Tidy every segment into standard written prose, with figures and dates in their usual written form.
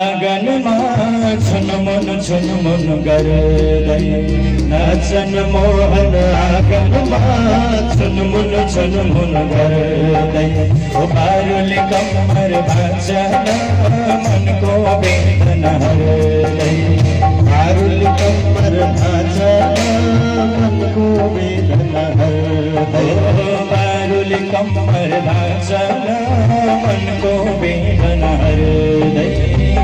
आँगनमा छुनमुन गर्दै नाचन मोहन आँगनमा छुनमुन गर्दै ओ बारुले कम्मर भाँचन मनको वेदना हर्दै बारुले कम्मर भाँचन मनको वेदना हर्दै बारुले कम्मर भाँचन मनको वेदना हर्दै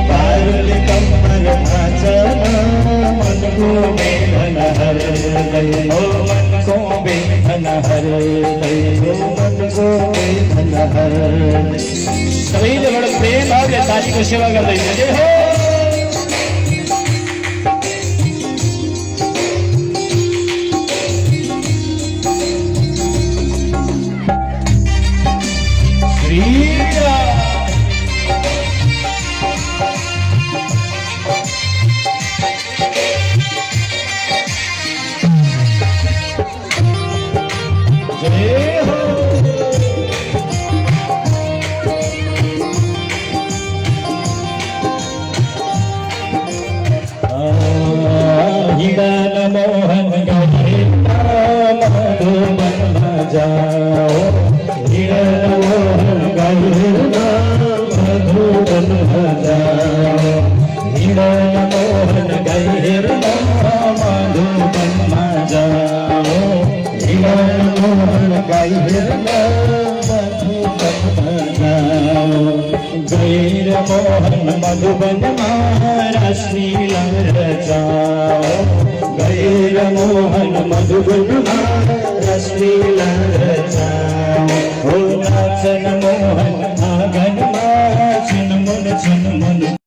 बारुले कम्मर भाँचन मनको वेदना हर्दै ओ मनको वेदना हर्दै ओ मनको वेदना हर्दै। सबैले बडो प्रेम भावले तालीको सेवा गर्दैछ। जय हो। हिडन मोहन गहिरमा मधुबनमा जाओ हिडन मोहन गहिरमा मधुबनमा जाओ हिडन मोहन गहिरमा मधुबनमा जाओ हिडन मोहन गहिरमा मधुबनमा जाओ गैर मोहन मधुबनमा रासलीला रचाओ गैर मोहन मधुबनमा रासलीला रचाओ ओ नाचन मोहन आँगनमा छुनमुन